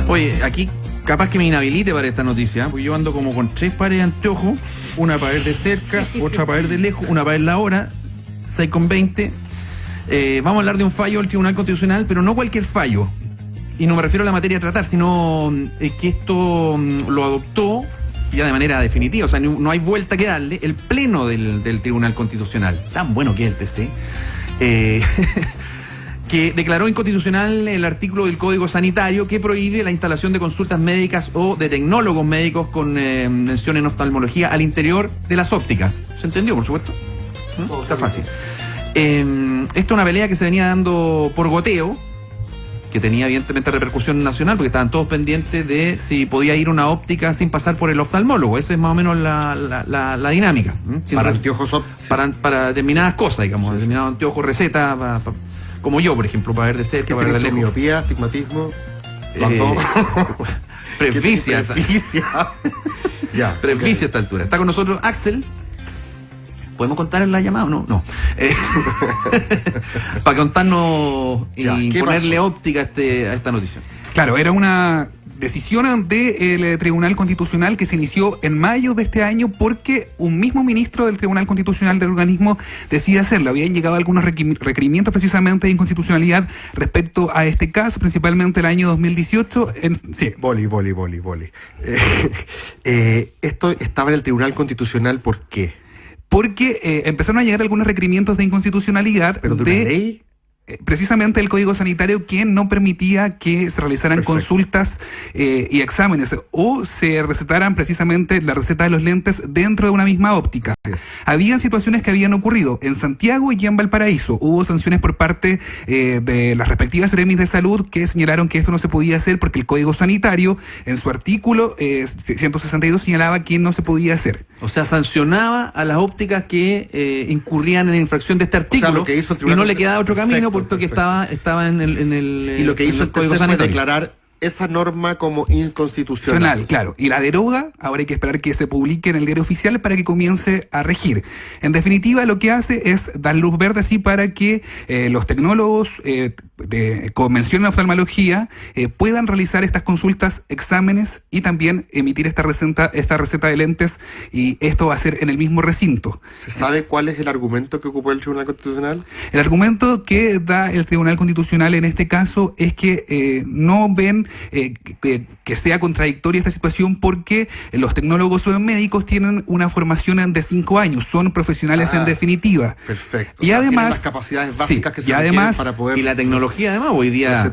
Oye, aquí capaz que me inhabilite para esta noticia, porque yo ando como con 3 pares de anteojos, una para ver de cerca, otra para ver de lejos, una para ver la hora, 6:20. Vamos a hablar de un fallo del Tribunal Constitucional, pero no cualquier fallo. Y no me refiero a la materia a tratar, sino que esto lo adoptó ya de manera definitiva. O sea, no hay vuelta que darle. El Pleno del Tribunal Constitucional, tan bueno que es el TC, que declaró inconstitucional el artículo del Código Sanitario que prohíbe la instalación de consultas médicas o de tecnólogos médicos con mención en oftalmología al interior de las ópticas. ¿Se entendió, por supuesto? Está fácil. Esta es una pelea que se venía dando por goteo, que tenía evidentemente repercusión nacional, porque estaban todos pendientes de si podía ir a una óptica sin pasar por el oftalmólogo. Esa es más o menos la dinámica. Para anteojos para determinadas cosas, digamos, determinados anteojos, receta, como yo, por ejemplo, para ver de cerca, para ver de lejos. Miopía, astigmatismo, presbicia. Ya, presbicia a esta altura. Está con nosotros Axel. ¿Podemos contar en la llamada o no? No. Para contarnos y ponerle óptica a esta noticia. Claro, era una decisión del Tribunal Constitucional que se inició en mayo de este año porque un mismo ministro del Tribunal Constitucional del organismo decide hacerlo. Habían llegado algunos requerimientos precisamente de inconstitucionalidad respecto a este caso, principalmente el año 2018. Sí. Boli. Esto estaba en el Tribunal Constitucional, ¿por qué? Porque empezaron a llegar algunos requerimientos de inconstitucionalidad. ¿Pero de una ley? Precisamente el Código Sanitario, que no permitía que se realizaran consultas y exámenes o se recetaran precisamente la receta de los lentes dentro de una misma óptica. Habían situaciones que habían ocurrido en Santiago y en Valparaíso. Hubo sanciones por parte de las respectivas Seremis de Salud que señalaron que esto no se podía hacer porque el Código Sanitario en su artículo 162 señalaba que no se podía hacer. O sea, sancionaba a las ópticas que incurrían en infracción de este artículo, o sea, lo que hizo el tribunal, y no le quedaba otro camino, puesto que estaba en el y lo que hizo el Código TC fue Sanitario. declarar esa norma como inconstitucional. Claro, y la deroga. Ahora hay que esperar que se publique en el diario oficial para que comience a regir. En definitiva, lo que hace es dar luz verde así para que los tecnólogos con mención en oftalmología puedan realizar estas consultas, exámenes y también emitir esta receta de lentes, y esto va a ser en el mismo recinto. ¿Se sabe cuál es el argumento que ocupó el Tribunal Constitucional? El argumento que da el Tribunal Constitucional en este caso es que no ven que sea contradictoria esta situación porque los tecnólogos médicos tienen una formación de 5 años, son profesionales en definitiva. Perfecto. Y o sea, además las capacidades básicas que se requieren para poder... Y la tecnología además, hoy día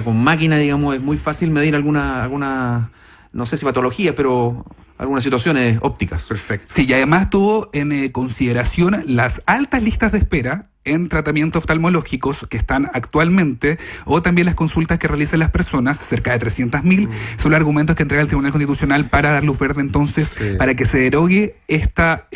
con máquina, digamos, es muy fácil medir alguna no sé si patología, pero algunas situaciones ópticas. Perfecto. Sí, y además tuvo en consideración las altas listas de espera en tratamientos oftalmológicos que están actualmente, o también las consultas que realizan las personas, cerca de 300.000, son los argumentos que entrega el Tribunal Constitucional para dar luz verde entonces, para que se derogue esta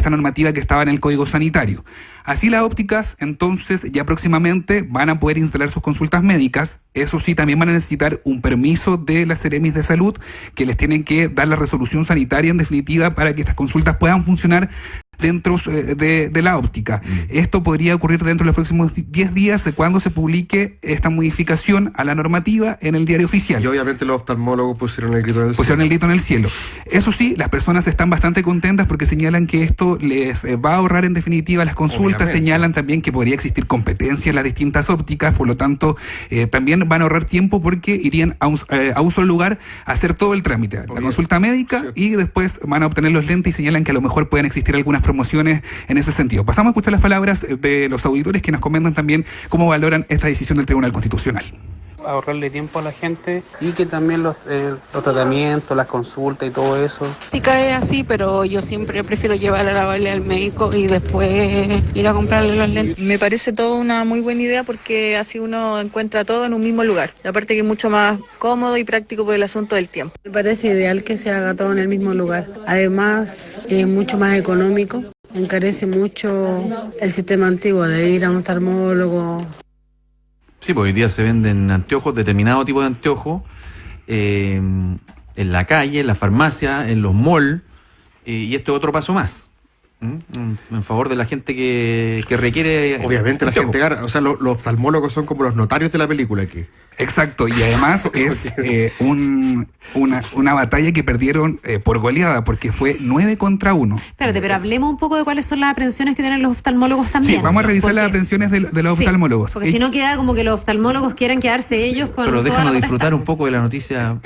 normativa que estaba en el Código Sanitario. Así las ópticas entonces ya próximamente van a poder instalar sus consultas médicas. Eso sí, también van a necesitar un permiso de las Seremis de Salud, que les tienen que dar la resolución sanitaria en definitiva para que estas consultas puedan funcionar dentro de la óptica. Esto podría ocurrir dentro de los próximos 10 días cuando se publique esta modificación a la normativa en el diario oficial. Y obviamente los oftalmólogos pusieron el grito en el cielo. Eso sí, las personas están bastante contentas porque señalan que esto les va a ahorrar en definitiva las consultas. Obviamente. Señalan también que podría existir competencia en las distintas ópticas, por lo tanto también van a ahorrar tiempo porque irían a un solo lugar a hacer todo el trámite, la consulta médica, y después van a obtener los lentes, y señalan que a lo mejor pueden existir algunas promociones en ese sentido. Pasamos a escuchar las palabras de los auditores que nos comentan también cómo valoran esta decisión del Tribunal Constitucional. Ahorrarle tiempo a la gente y que también los tratamientos, las consultas y todo eso. Sí cae así, pero yo siempre prefiero llevar a la Vale al médico y después ir a comprarle los lentes. Me parece todo una muy buena idea porque así uno encuentra todo en un mismo lugar. Y aparte que es mucho más cómodo y práctico por el asunto del tiempo. Me parece ideal que se haga todo en el mismo lugar. Además, es mucho más económico. Encarece mucho el sistema antiguo de ir a un oftalmólogo. Sí, porque hoy día se venden anteojos, determinado tipo de anteojos, en la calle, en la farmacia, en los malls, y esto es otro paso más. En favor de la gente que requiere. Obviamente la gente gana. O sea, los oftalmólogos son como los notarios de la película aquí. Exacto, y además es una batalla que perdieron por goleada, porque fue 9-1. Espérate, pero hablemos un poco de cuáles son las aprensiones que tienen los oftalmólogos también. Sí, vamos a revisar las aprensiones de los oftalmólogos. Porque si no queda como que los oftalmólogos quieran quedarse ellos con. Pero déjanos disfrutar un poco de la noticia.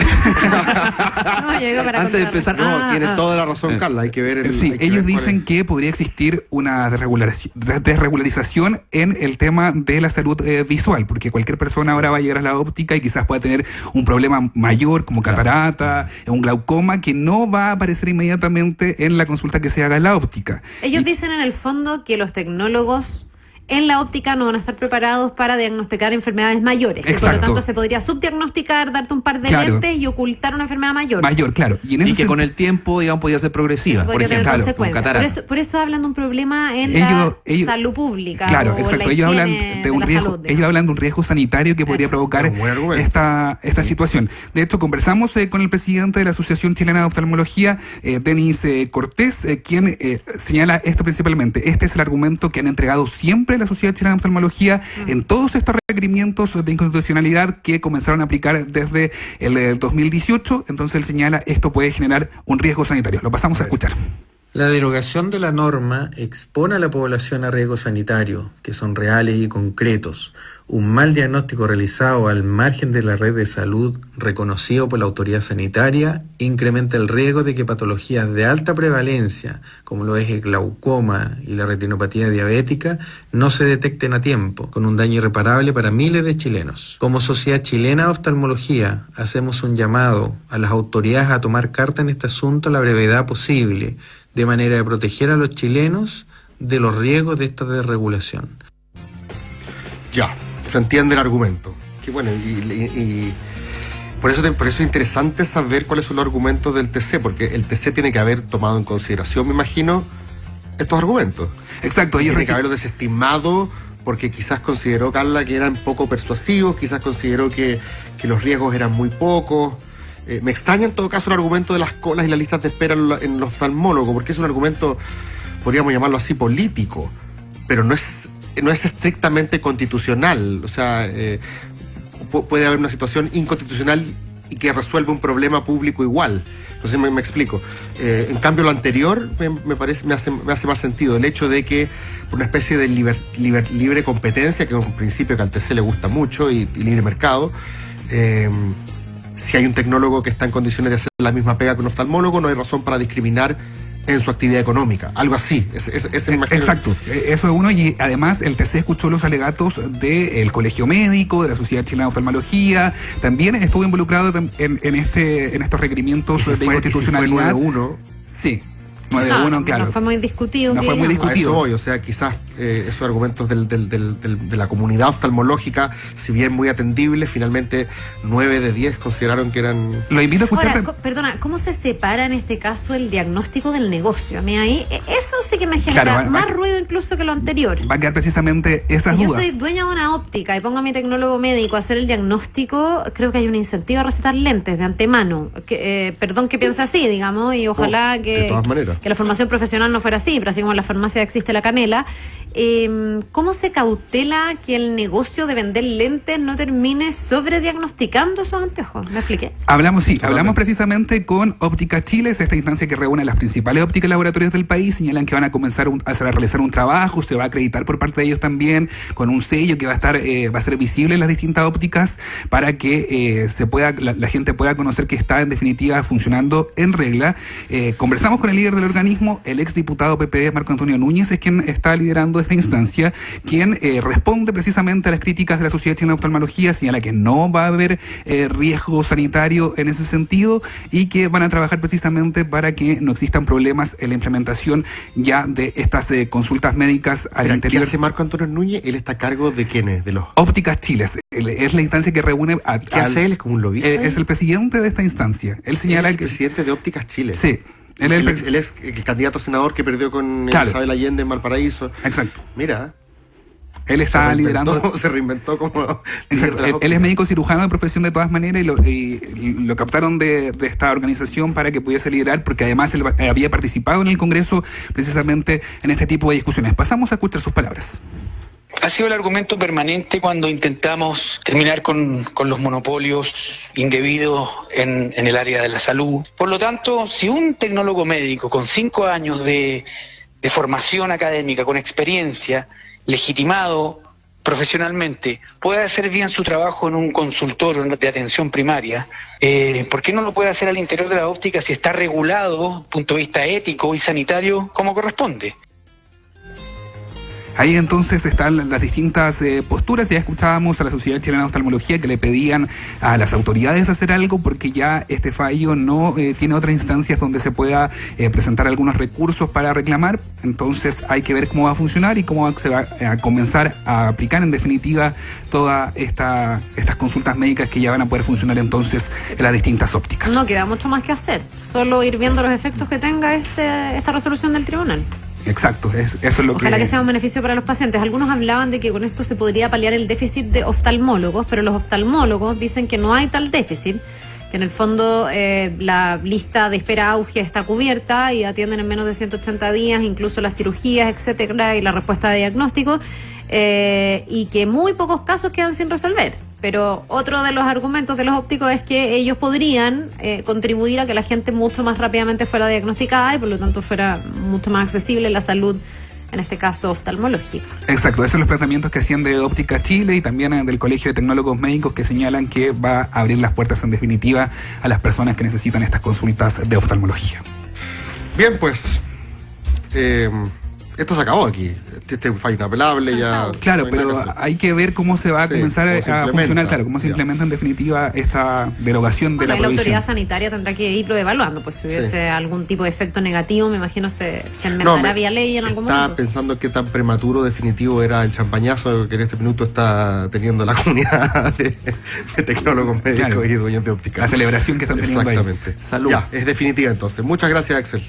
No, yo digo para Antes de empezar. Tiene toda la razón, Carla. Hay que ver. Sí, ellos dicen que podría existir una desregularización en el tema de la salud visual, porque cualquier persona ahora va a llegar a la óptica y quizás pueda tener un problema mayor como catarata, un glaucoma, que no va a aparecer inmediatamente en la consulta que se haga en la óptica. Ellos dicen en el fondo que los tecnólogos en la óptica no van a estar preparados para diagnosticar enfermedades mayores. Que por lo tanto se podría subdiagnosticar, darte un par de lentes y ocultar una enfermedad mayor. Claro. Y que con el tiempo, digamos, podría ser progresiva. Por ejemplo, por eso hablan de un problema en la salud pública. Claro, exacto. Ellos hablan de un riesgo, ellos hablan de un riesgo sanitario que podría provocar esta situación. De hecho, conversamos con el presidente de la Asociación Chilena de Oftalmología, Denis Cortés, quien señala esto principalmente. Este es el argumento que han entregado siempre la Sociedad Chilena de Oftalmología en todos estos requerimientos de inconstitucionalidad que comenzaron a aplicar desde el 2018. Entonces él señala, esto puede generar un riesgo sanitario. Lo pasamos a escuchar. La derogación de la norma expone a la población a riesgos sanitarios, que son reales y concretos. Un mal diagnóstico realizado al margen de la red de salud reconocido por la autoridad sanitaria incrementa el riesgo de que patologías de alta prevalencia, como lo es el glaucoma y la retinopatía diabética, no se detecten a tiempo, con un daño irreparable para miles de chilenos. Como Sociedad Chilena de Oftalmología, hacemos un llamado a las autoridades a tomar carta en este asunto a la brevedad posible, de manera de proteger a los chilenos de los riesgos de esta desregulación. Ya, se entiende el argumento. Que bueno, y por eso es interesante saber cuáles son los argumentos del TC, porque el TC tiene que haber tomado en consideración, me imagino, estos argumentos. Exacto. Tiene que haberlo desestimado porque quizás consideró, Carla, que eran poco persuasivos, quizás consideró que los riesgos eran muy pocos. Me extraña en todo caso el argumento de las colas y las listas de espera en los oftalmólogos, porque es un argumento, podríamos llamarlo así, político, pero no es estrictamente constitucional. O sea, puede haber una situación inconstitucional y que resuelve un problema público igual. Entonces me explico. En cambio, lo anterior me hace más sentido. El hecho de que por una especie de libre competencia, que es un principio que al TC le gusta mucho, y libre mercado, si hay un tecnólogo que está en condiciones de hacer la misma pega que un oftalmólogo, no hay razón para discriminar en su actividad económica, algo así. Exacto, eso es uno, y además el TC escuchó los alegatos del Colegio Médico, de la Sociedad Chilena de Oftalmología, también estuvo involucrado en estos requerimientos de inconstitucionalidad. 9-1. Sí. 9-1, claro. No fue muy discutido. No fue muy discutido. A eso voy, o sea, quizás esos argumentos de la comunidad oftalmológica, si bien muy atendibles, finalmente 9 de 10 consideraron que eran... Lo invito a escuchar. Ahora, perdona, ¿cómo se separa en este caso el diagnóstico del negocio? A mí ahí, eso sí que me genera más ruido incluso que lo anterior. Va a quedar precisamente esas dudas. Si yo soy dueña de una óptica y pongo a mi tecnólogo médico a hacer el diagnóstico, creo que hay un incentivo a recetar lentes de antemano. Perdón que piense así, digamos, y ojalá de todas maneras, que la formación profesional no fuera así, pero así como en la farmacia existe la canela. ¿Cómo se cautela que el negocio de vender lentes no termine sobrediagnosticando esos anteojos? ¿Me expliqué? Hablamos precisamente con Óptica Chile, es esta instancia que reúne a las principales ópticas laboratorios del país. Señalan que van a comenzar a realizar un trabajo, se va a acreditar por parte de ellos también, con un sello que va a ser visible en las distintas ópticas, para que la gente pueda conocer que está en definitiva funcionando en regla. Conversamos con el líder del organismo, el exdiputado PPD Marco Antonio Núñez, es quien está liderando esta instancia, quien responde precisamente a las críticas de la Sociedad Chilena de Oftalmología, señala que no va a haber riesgo sanitario en ese sentido y que van a trabajar precisamente para que no existan problemas en la implementación ya de estas consultas médicas al interior. ¿Qué hace Marco Antonio Núñez? ¿Él está a cargo de quiénes? De los Ópticas Chile. Es la instancia que reúne ¿Qué hace él? ¿Es como un lobista? Es el presidente de esta instancia. Él señala ¿Es el presidente de Ópticas Chile? Sí. Él es el candidato a senador que perdió con Isabel Allende en Valparaíso. Exacto. Mira. Él está liderando. Se reinventó como. Exacto. Él es médico cirujano de profesión de todas maneras, y lo captaron de esta organización para que pudiese liderar, porque además él había participado en el Congreso precisamente en este tipo de discusiones. Pasamos a escuchar sus palabras. Ha sido el argumento permanente cuando intentamos terminar con los monopolios indebidos en el área de la salud. Por lo tanto, si un tecnólogo médico con 5 años de formación académica, con experiencia, legitimado profesionalmente, puede hacer bien su trabajo en un consultorio de atención primaria, ¿por qué no lo puede hacer al interior de la óptica si está regulado desde el punto de vista ético y sanitario como corresponde? Ahí entonces están las distintas posturas. Ya escuchábamos a la Sociedad Chilena de Oftalmología que le pedían a las autoridades hacer algo porque ya este fallo no tiene otras instancias donde se pueda presentar algunos recursos para reclamar. Entonces hay que ver cómo va a funcionar y cómo se va a comenzar a aplicar en definitiva todas estas consultas médicas que ya van a poder funcionar entonces en las distintas ópticas. No queda mucho más que hacer, solo ir viendo los efectos que tenga esta resolución del tribunal. Exacto, eso es lo Ojalá que sea un beneficio para los pacientes. Algunos hablaban de que con esto se podría paliar el déficit de oftalmólogos, pero los oftalmólogos dicen que no hay tal déficit, que en el fondo la lista de espera auge está cubierta y atienden en menos de 180 días, incluso las cirugías, etcétera, y la respuesta de diagnóstico, y que muy pocos casos quedan sin resolver. Pero otro de los argumentos de los ópticos es que ellos podrían contribuir a que la gente mucho más rápidamente fuera diagnosticada y por lo tanto fuera mucho más accesible la salud, en este caso oftalmológica. Exacto, esos son los planteamientos que hacían de Óptica Chile y también del Colegio de Tecnólogos Médicos, que señalan que va a abrir las puertas en definitiva a las personas que necesitan estas consultas de oftalmología. Bien, pues esto se acabó aquí. Este es un fallo inapelable ya. Claro, pero hay que ver cómo se va a comenzar a funcionar, claro, cómo se implementa en definitiva esta derogación de la autoridad prohibición. sanitaria tendrá que irlo evaluando, pues si hubiese algún tipo de efecto negativo, me imagino se enmendará vía ley en algún momento. Estaba pensando qué tan prematuro definitivo era el champañazo que en este minuto está teniendo la comunidad de tecnólogos médicos y dueños de óptica. La celebración que están teniendo ahí. Exactamente. Salud. Ya, es definitiva entonces. Muchas gracias, Axel.